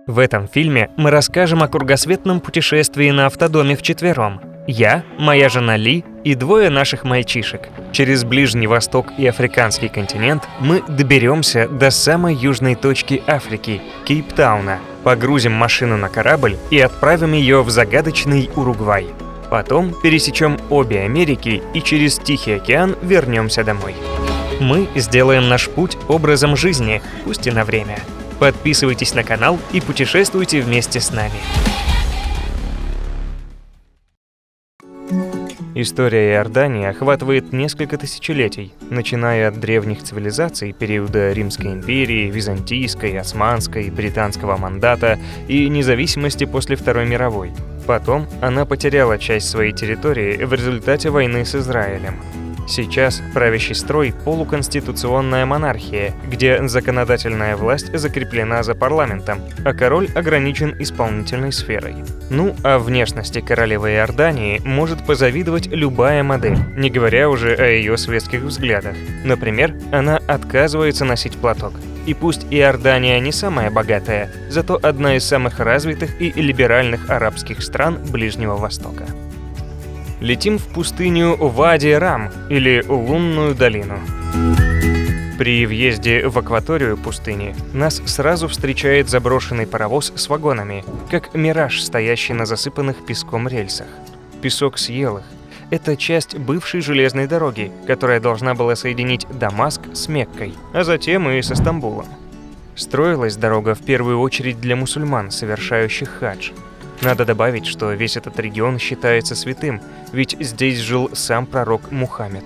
В этом фильме мы расскажем о кругосветном путешествии на автодоме вчетвером. Я, моя жена Ли и двое наших мальчишек. Через Ближний Восток и африканский континент мы доберемся до самой южной точки Африки – Кейптауна, погрузим машину на корабль и отправим ее в загадочный Уругвай. Потом пересечем обе Америки и через Тихий океан вернемся домой. Мы сделаем наш путь образом жизни, пусть и на время. Подписывайтесь на канал и путешествуйте вместе с нами. История Иордании охватывает несколько тысячелетий, начиная от древних цивилизаций периода Римской империи, Византийской, Османской, Британского мандата и независимости после Второй мировой. Потом она потеряла часть своей территории в результате войны с Израилем. Сейчас правящий строй – полуконституционная монархия, где законодательная власть закреплена за парламентом, а король ограничен исполнительной сферой. Ну, а внешности королевы Иордании может позавидовать любая модель, не говоря уже о ее светских взглядах. Например, она отказывается носить платок. И пусть Иордания не самая богатая, зато одна из самых развитых и либеральных арабских стран Ближнего Востока. Летим в пустыню Вади-Рам, или Лунную долину. При въезде в акваторию пустыни нас сразу встречает заброшенный паровоз с вагонами, как мираж, стоящий на засыпанных песком рельсах. Песок съел их. Это часть бывшей железной дороги, которая должна была соединить Дамаск с Меккой, а затем и со Стамбулом. Строилась дорога в первую очередь для мусульман, совершающих хадж. Надо добавить, что весь этот регион считается святым, ведь здесь жил сам пророк Мухаммед.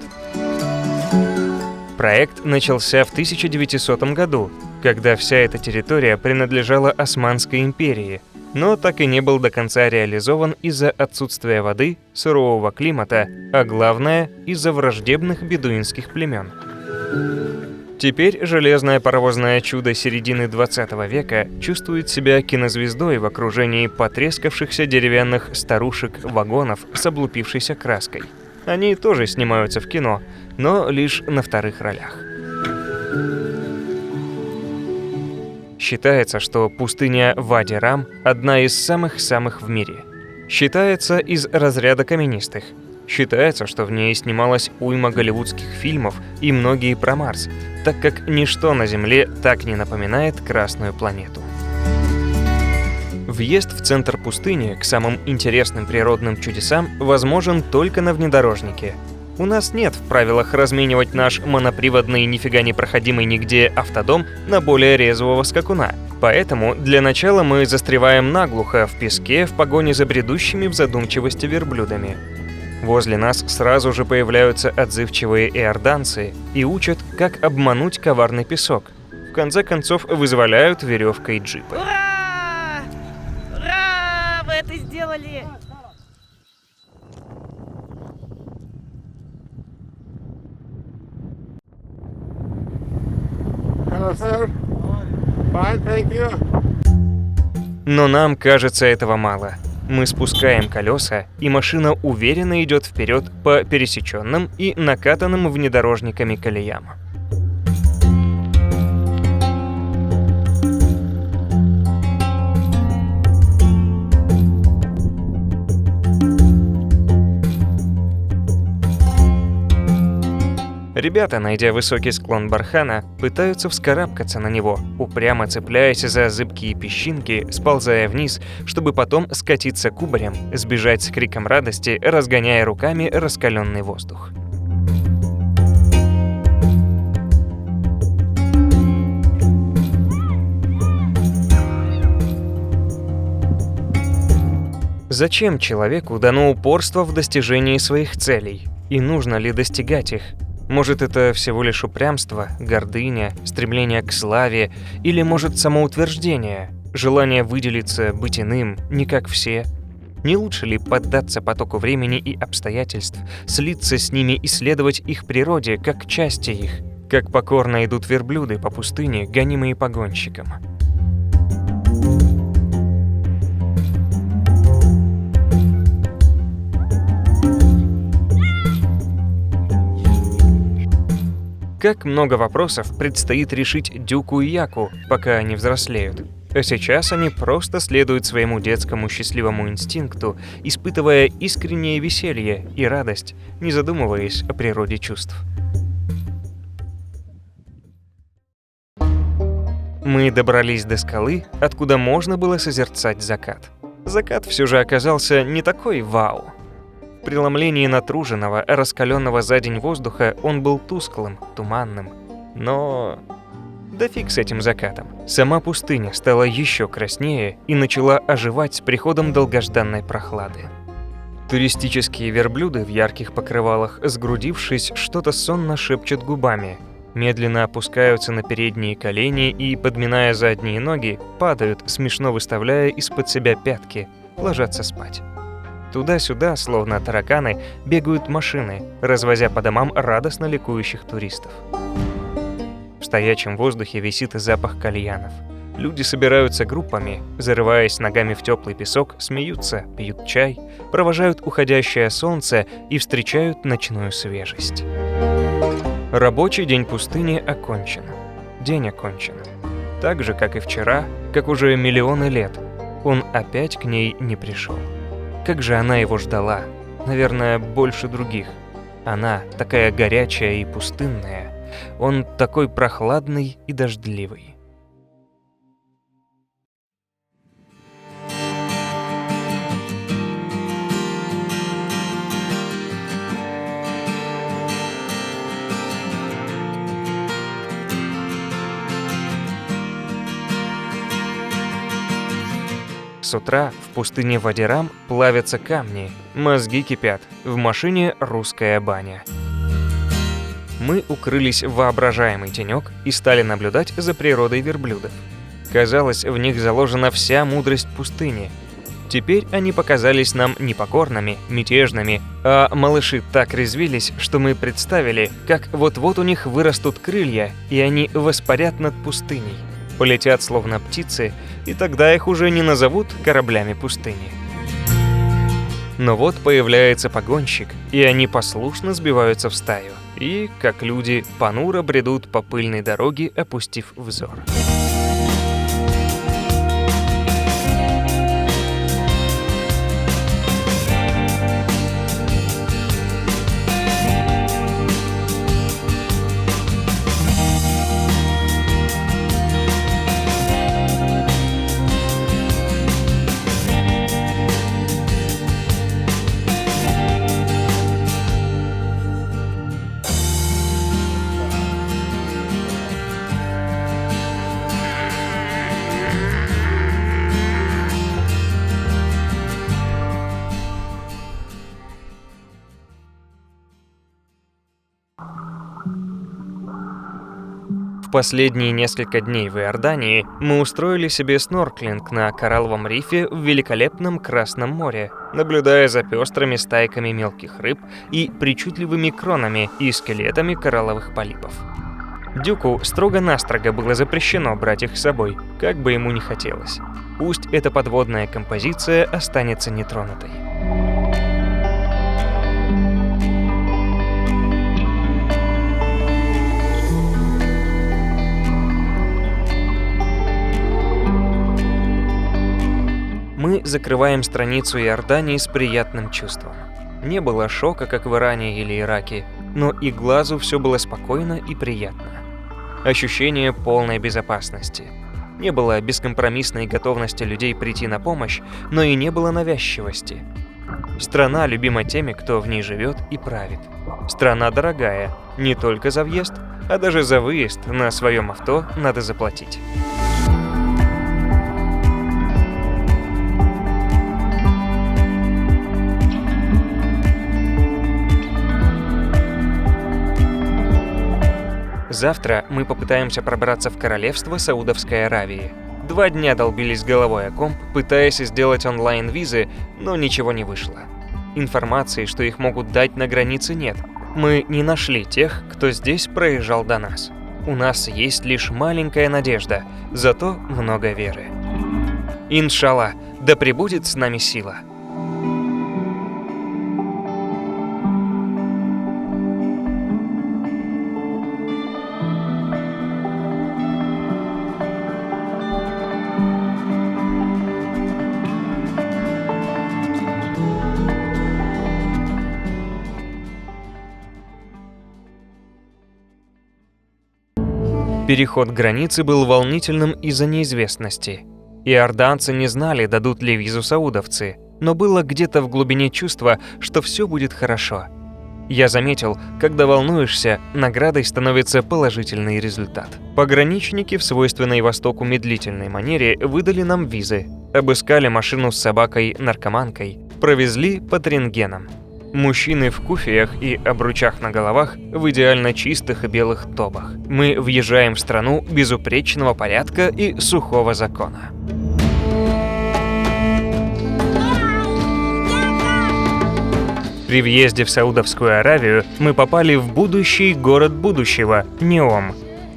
Проект начался в 1900 году, когда вся эта территория принадлежала Османской империи, но так и не был до конца реализован из-за отсутствия воды, сурового климата, а главное – из-за враждебных бедуинских племен. Теперь железное паровозное чудо середины 20 века чувствует себя кинозвездой в окружении потрескавшихся деревянных старушек-вагонов с облупившейся краской. Они тоже снимаются в кино, но лишь на вторых ролях. Считается, что пустыня Вади-Рам – одна из самых-самых в мире. Считается из разряда каменистых. Считается, что в ней снималась уйма голливудских фильмов и многие про Марс, так как ничто на Земле так не напоминает Красную планету. Въезд в центр пустыни к самым интересным природным чудесам возможен только на внедорожнике. У нас нет в правилах разменивать наш моноприводный, нифига не проходимый нигде автодом на более резвого скакуна. Поэтому для начала мы застреваем наглухо в песке в погоне за бредущими в задумчивости верблюдами. Возле нас сразу же появляются отзывчивые иорданцы и учат, как обмануть коварный песок. В конце концов, вызволяют веревкой джипа. Ура! Ура! Вы это сделали! Hello, sir. Fine, thank you. Но нам кажется этого мало. Мы спускаем колеса, и машина уверенно идет вперед по пересеченным и накатанным внедорожниками колеям. Ребята, найдя высокий склон бархана, пытаются вскарабкаться на него, упрямо цепляясь за зыбкие песчинки, сползая вниз, чтобы потом скатиться кубарем, сбежать с криком радости, разгоняя руками раскаленный воздух. Зачем человеку дано упорство в достижении своих целей? И нужно ли достигать их? Может, это всего лишь упрямство, гордыня, стремление к славе, или, может, самоутверждение, желание выделиться, быть иным, не как все? Не лучше ли поддаться потоку времени и обстоятельств, слиться с ними и следовать их природе, как части их, как покорно идут верблюды по пустыне, гонимые погонщиком? Как много вопросов предстоит решить Дюку и Яку, пока они взрослеют. А сейчас они просто следуют своему детскому счастливому инстинкту, испытывая искреннее веселье и радость, не задумываясь о природе чувств. Мы добрались до скалы, откуда можно было созерцать закат. Закат все же оказался не такой вау. В преломлении натруженного, раскаленного за день воздуха он был тусклым, туманным. Но... да фиг с этим закатом. Сама пустыня стала еще краснее и начала оживать с приходом долгожданной прохлады. Туристические верблюды в ярких покрывалах, сгрудившись, что-то сонно шепчут губами, медленно опускаются на передние колени и, подминая задние ноги, падают, смешно выставляя из-под себя пятки, ложатся спать. Туда-сюда, словно тараканы, бегают машины, развозя по домам радостно ликующих туристов. В стоячем воздухе висит запах кальянов. Люди собираются группами, зарываясь ногами в теплый песок, смеются, пьют чай, провожают уходящее солнце и встречают ночную свежесть. Рабочий день пустыни окончен. День окончен. Так же, как и вчера, как уже миллионы лет, он опять к ней не пришел. Как же она его ждала, наверное, больше других. Она такая горячая и пустынная, он такой прохладный и дождливый. С утра в пустыне Вади-Рам плавятся камни, мозги кипят, в машине русская баня. Мы укрылись в воображаемый тенек и стали наблюдать за природой верблюдов. Казалось, в них заложена вся мудрость пустыни. Теперь они показались нам не покорными, мятежными, а малыши так резвились, что мы представили, как вот-вот у них вырастут крылья, и они воспарят над пустыней. Полетят словно птицы, и тогда их уже не назовут кораблями пустыни. Но вот появляется погонщик, и они послушно сбиваются в стаю, и, как люди, понуро бредут по пыльной дороге, опустив взор. В последние несколько дней в Иордании мы устроили себе снорклинг на коралловом рифе в великолепном Красном море, наблюдая за пестрыми стайками мелких рыб и причудливыми кронами и скелетами коралловых полипов. Дюку строго-настрого было запрещено брать их с собой, как бы ему ни хотелось. Пусть эта подводная композиция останется нетронутой. Мы закрываем страницу Иордании с приятным чувством. Не было шока, как в Иране или Ираке, но и глазу все было спокойно и приятно. Ощущение полной безопасности. Не было бескомпромиссной готовности людей прийти на помощь, но и не было навязчивости. Страна любима теми, кто в ней живет и правит. Страна дорогая, не только за въезд, а даже за выезд на своем авто надо заплатить. Завтра мы попытаемся пробраться в королевство Саудовской Аравии. 2 дня долбились головой о комп, пытаясь сделать онлайн-визы, но ничего не вышло. Информации, что их могут дать, на границе нет. Мы не нашли тех, кто здесь проезжал до нас. У нас есть лишь маленькая надежда, зато много веры. Иншалла, да пребудет с нами сила. Переход границы был волнительным из-за неизвестности. Иорданцы не знали, дадут ли визу саудовцы, но было где-то в глубине чувство, что все будет хорошо. Я заметил, когда волнуешься, наградой становится положительный результат. Пограничники в свойственной Востоку медлительной манере выдали нам визы, обыскали машину с собакой-наркоманкой, провезли под рентгеном. Мужчины в куфиях и обручах на головах в идеально чистых и белых тобах. Мы въезжаем в страну безупречного порядка и сухого закона. При въезде в Саудовскую Аравию мы попали в будущий город будущего – Неом.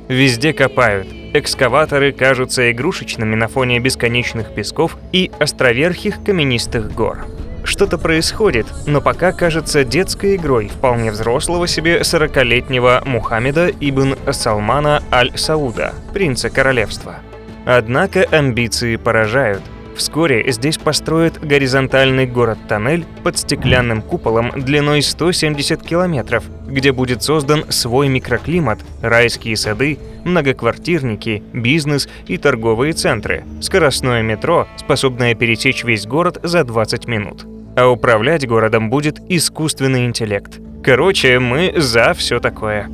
Везде копают. Экскаваторы кажутся игрушечными на фоне бесконечных песков и островерхих каменистых гор. Что-то происходит, но пока кажется детской игрой вполне взрослого себе 40-летнего Мухаммеда ибн Салмана аль-Сауда, принца королевства. Однако амбиции поражают. Вскоре здесь построят горизонтальный город-тоннель под стеклянным куполом длиной 170 километров, где будет создан свой микроклимат, райские сады, многоквартирники, бизнес и торговые центры, скоростное метро, способное пересечь весь город за 20 минут. А управлять городом будет искусственный интеллект. Короче, мы за все такое.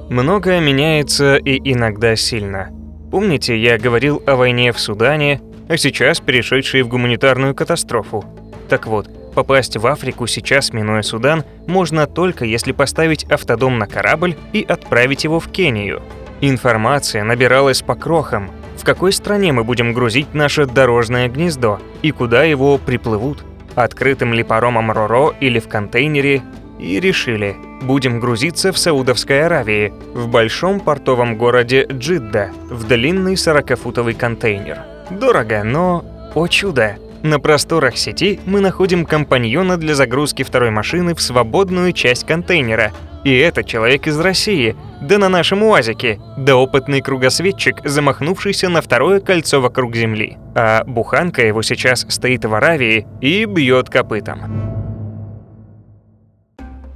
Многое меняется и иногда сильно. Помните, я говорил о войне в Судане, а сейчас перешедшей в гуманитарную катастрофу? Так вот, попасть в Африку сейчас, минуя Судан, можно только если поставить автодом на корабль и отправить его в Кению. Информация набиралась по крохам. В какой стране мы будем грузить наше дорожное гнездо и куда его приплывут? Открытым ли паромом Роро или в контейнере? И решили, будем грузиться в Саудовской Аравии, в большом портовом городе Джидда, в длинный 40-футовый контейнер. Дорого, но, о чудо, на просторах сети мы находим компаньона для загрузки второй машины в свободную часть контейнера. И это человек из России, да на нашем УАЗике, да опытный кругосветчик, замахнувшийся на второе кольцо вокруг Земли. А буханка его сейчас стоит в Аравии и бьет копытом.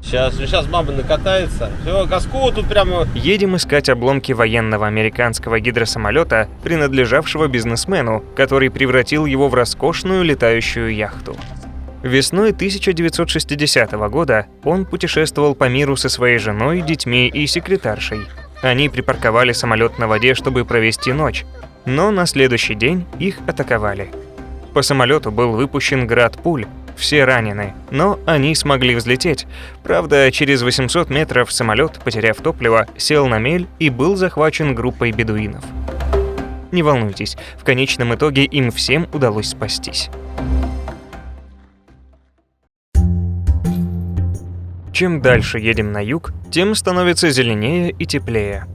Сейчас мама накатается. Все, газку тут прямо... Едем искать обломки военного американского гидросамолета, принадлежавшего бизнесмену, который превратил его в роскошную летающую яхту. Весной 1960 года он путешествовал по миру со своей женой, детьми и секретаршей. Они припарковали самолет на воде, чтобы провести ночь, но на следующий день их атаковали. По самолету был выпущен град пуль, все ранены, но они смогли взлететь. Правда, через 800 метров самолет, потеряв топливо, сел на мель и был захвачен группой бедуинов. Не волнуйтесь, в конечном итоге им всем удалось спастись. Чем дальше едем на юг, тем становится зеленее и теплее.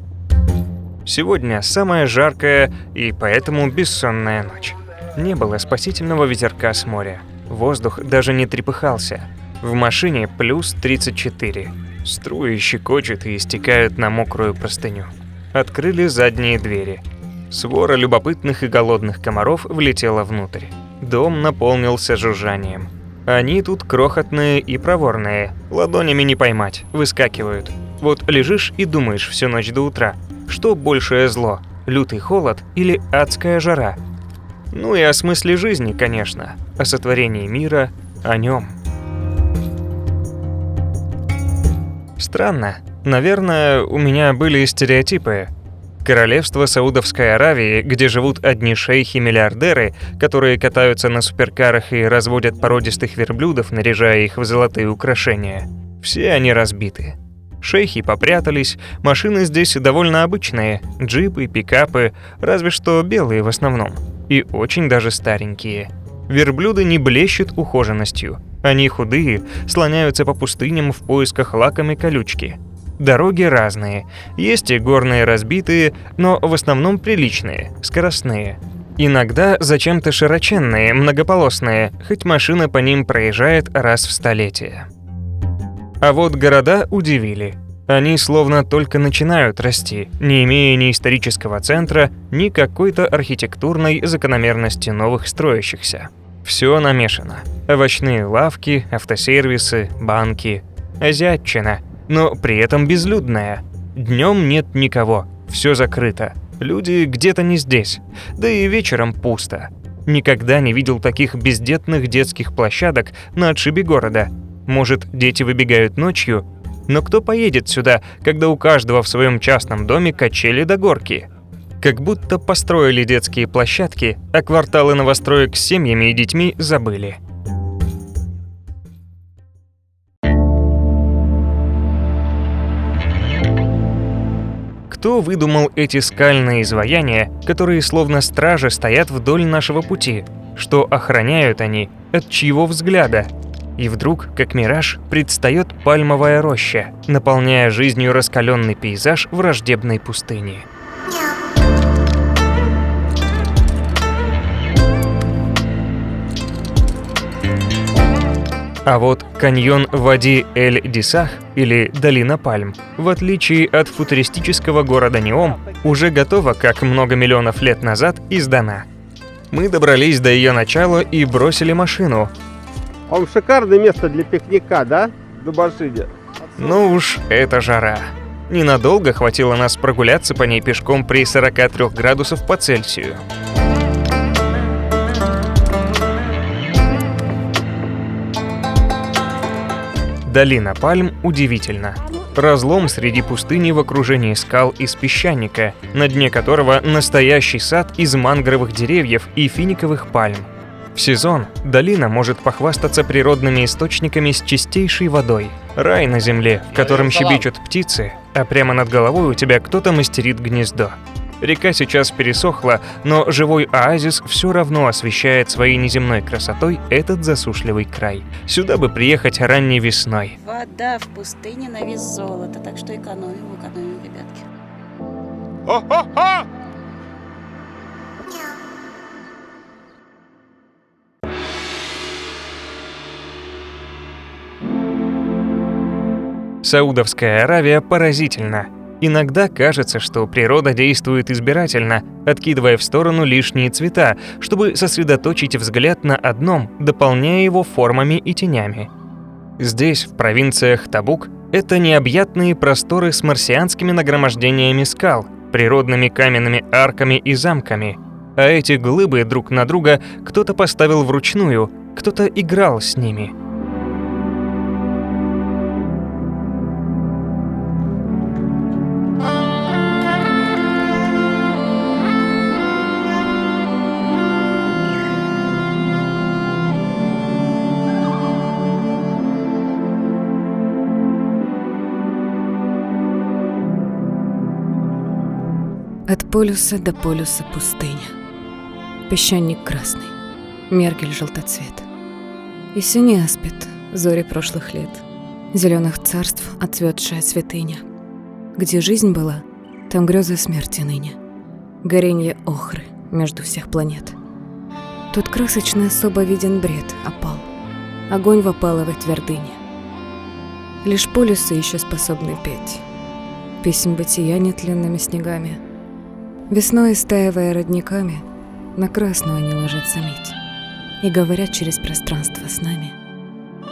Сегодня самая жаркая и поэтому бессонная ночь. Не было спасительного ветерка с моря. Воздух даже не трепыхался. В машине плюс 34. Струи щекочут и стекают на мокрую простыню. Открыли задние двери. Свора любопытных и голодных комаров влетела внутрь. Дом наполнился жужжанием. Они тут крохотные и проворные. Ладонями не поймать, выскакивают. Вот лежишь и думаешь всю ночь до утра, что большее зло, лютый холод или адская жара? Ну и о смысле жизни, конечно, о сотворении мира, о нем. Странно. Наверное, у меня были стереотипы. Королевство Саудовской Аравии, где живут одни шейхи-миллиардеры, которые катаются на суперкарах и разводят породистых верблюдов, наряжая их в золотые украшения. Все они разбиты. Шейхи попрятались, машины здесь довольно обычные, джипы, пикапы, разве что белые в основном. И очень даже старенькие. Верблюды не блещут ухоженностью. Они худые, слоняются по пустыням в поисках лакомой колючки. Дороги разные. Есть и горные разбитые, но в основном приличные, скоростные. Иногда зачем-то широченные, многополосные, хоть машина по ним проезжает раз в столетие. А вот города удивили. Они словно только начинают расти, не имея ни исторического центра, ни какой-то архитектурной закономерности новых строящихся. Все намешано. Овощные лавки, автосервисы, банки. Азиатчина, но при этом безлюдная. Днем нет никого, все закрыто. Люди где-то не здесь, да и вечером пусто. Никогда не видел таких бездетных детских площадок на отшибе города. Может, дети выбегают ночью? Но кто поедет сюда, когда у каждого в своем частном доме качели до горки? Как будто построили детские площадки, а кварталы новостроек с семьями и детьми забыли. Кто выдумал эти скальные изваяния, которые словно стражи стоят вдоль нашего пути? Что охраняют они? От чьего взгляда? И вдруг, как мираж, предстает пальмовая роща, наполняя жизнью раскаленный пейзаж враждебной пустыни. А вот каньон Вади-эль-Дисах, или Долина Пальм, в отличие от футуристического города Неом, уже готова, как много миллионов лет назад, и сдана. Мы добрались до ее начала и бросили машину. Он шикарное место для пикника, да? В Дубашине. Ну уж, это жара. Ненадолго хватило нас прогуляться по ней пешком при 43 градусах по Цельсию. Долина Пальм удивительна. Разлом среди пустыни в окружении скал из песчаника, на дне которого настоящий сад из мангровых деревьев и финиковых пальм. В сезон долина может похвастаться природными источниками с чистейшей водой. Рай на земле, в котором щебечут птицы, а прямо над головой у тебя кто-то мастерит гнездо. Река сейчас пересохла, но живой оазис все равно освещает своей неземной красотой этот засушливый край. Сюда бы приехать ранней весной. Вода в пустыне на вес золота, так что экономим, ребятки. О-хо-хо! Саудовская Аравия поразительна. Иногда кажется, что природа действует избирательно, откидывая в сторону лишние цвета, чтобы сосредоточить взгляд на одном, дополняя его формами и тенями. Здесь, в провинциях Табук, это необъятные просторы с марсианскими нагромождениями скал, природными каменными арками и замками. А эти глыбы друг на друга кто-то поставил вручную, кто-то играл с ними. От полюса до полюса пустыня. Песчаник красный, мергель желтоцвет. И синий аспид, зори прошлых лет. Зеленых царств отцветшая святыня. Где жизнь была, там грезы смерти ныне. Горенье охры между всех планет. Тут красочно особо виден бред, опал. Огонь в опаловой твердыне. Лишь полюсы еще способны петь. Песнь бытия нетленными снегами. Весной, истаивая родниками, на красную они ложатся медь и говорят через пространство с нами,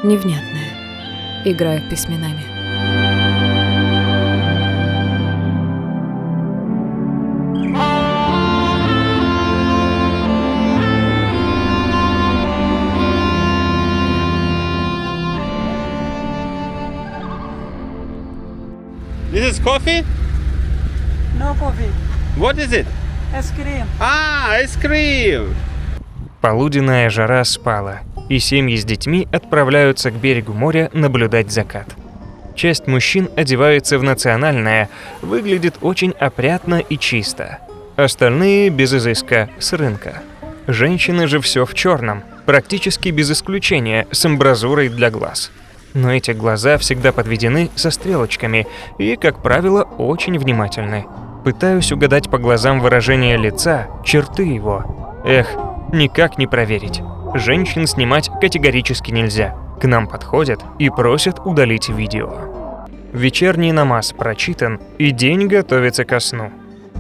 невнятное, играя письменами. This is coffee? No coffee. What is it? Ice cream. Ice cream! Полуденная жара спала, и семьи с детьми отправляются к берегу моря наблюдать закат. Часть мужчин одевается в национальное, выглядит очень опрятно и чисто. Остальные без изыска, с рынка. Женщины же все в черном, практически без исключения, с амбразурой для глаз. Но эти глаза всегда подведены со стрелочками и, как правило, очень внимательны. Пытаюсь угадать по глазам выражение лица, черты его. Эх, никак не проверить. Женщин снимать категорически нельзя. К нам подходят и просят удалить видео. Вечерний намаз прочитан, и день готовится ко сну.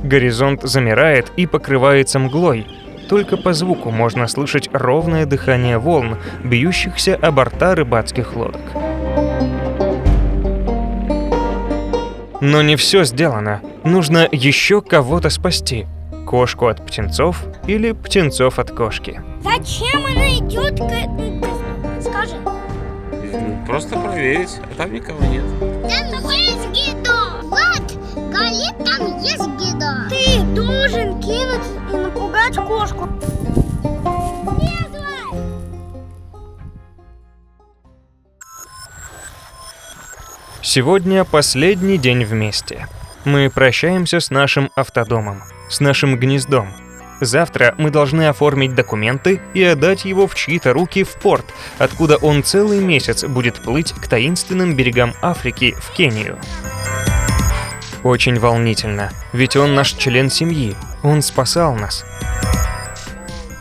Горизонт замирает и покрывается мглой. только по звуку можно слышать ровное дыхание волн, бьющихся о борта рыбацких лодок. Но не все сделано. Нужно еще кого-то спасти. Кошку от птенцов или птенцов от кошки. Зачем она идет скажи. Просто проверить, а там никого нет. Там есть гидо! Влад, Галит, там есть гидо! Ты должен кинуть и напугать кошку. Сегодня последний день вместе. Мы прощаемся с нашим автодомом, с нашим гнездом. Завтра мы должны оформить документы и отдать его в чьи-то руки в порт, откуда он целый месяц будет плыть к таинственным берегам Африки в Кению. Очень волнительно, ведь он наш член семьи, он спасал нас.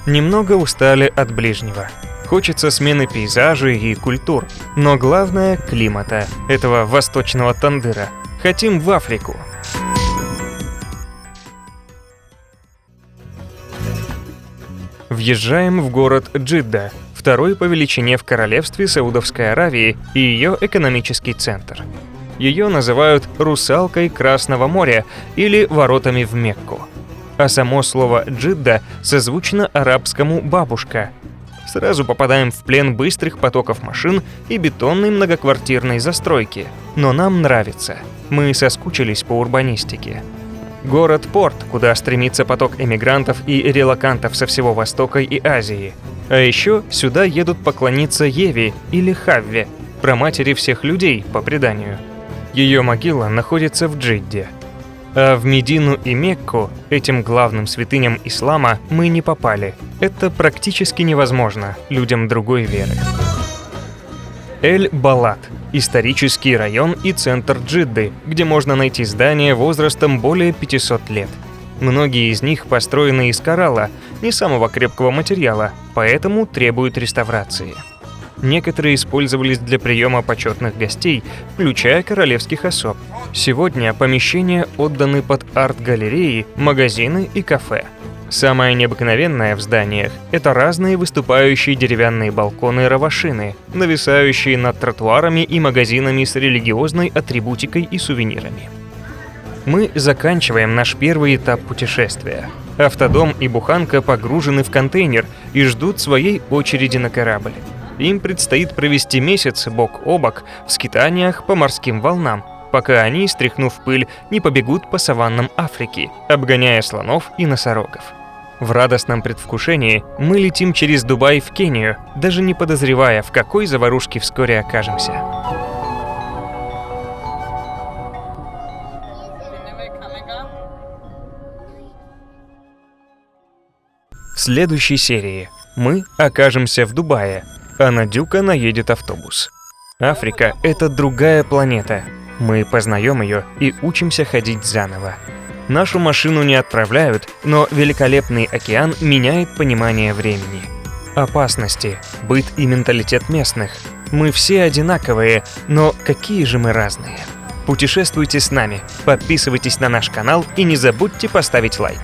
Немного устали от ближнего. Хочется смены пейзажей и культур, но главное — климата, этого восточного тандыра. Хотим в Африку. Въезжаем в город Джидда, второй по величине в королевстве Саудовской Аравии и ее экономический центр. Ее называют «русалкой Красного моря» или «воротами в Мекку». А само слово «Джидда» созвучно арабскому «бабушка». Сразу попадаем в плен быстрых потоков машин и бетонной многоквартирной застройки. Но нам нравится. Мы соскучились по урбанистике. Город-порт, куда стремится поток эмигрантов и релокантов со всего Востока и Азии. А еще сюда едут поклониться Еве или Хавве, праматери всех людей, по преданию. Ее могила находится в Джидде. А в Медину и Мекку, этим главным святыням ислама, мы не попали. Это практически невозможно людям другой веры. Эль-Балат – исторический район и центр Джидды, где можно найти здания возрастом более 500 лет. Многие из них построены из коралла, не самого крепкого материала, поэтому требуют реставрации. Некоторые использовались для приема почетных гостей, включая королевских особ. Сегодня помещения отданы под арт-галереи, магазины и кафе. Самое необыкновенное в зданиях – это разные выступающие деревянные балконы-равашины, нависающие над тротуарами и магазинами с религиозной атрибутикой и сувенирами. Мы заканчиваем наш первый этап путешествия. Автодом и буханка погружены в контейнер и ждут своей очереди на корабль. Им предстоит провести месяц бок о бок в скитаниях по морским волнам, пока они, стряхнув пыль, не побегут по саваннам Африки, обгоняя слонов и носорогов. В радостном предвкушении мы летим через Дубай в Кению, даже не подозревая, в какой заварушке вскоре окажемся. В следующей серии мы окажемся в Дубае, а на Дюка наедет автобус. Африка — это другая планета. Мы познаем ее и учимся ходить заново. Нашу машину не отправляют, но великолепный океан меняет понимание времени. Опасности, быт и менталитет местных. Мы все одинаковые, но какие же мы разные. Путешествуйте с нами, подписывайтесь на наш канал и не забудьте поставить лайк.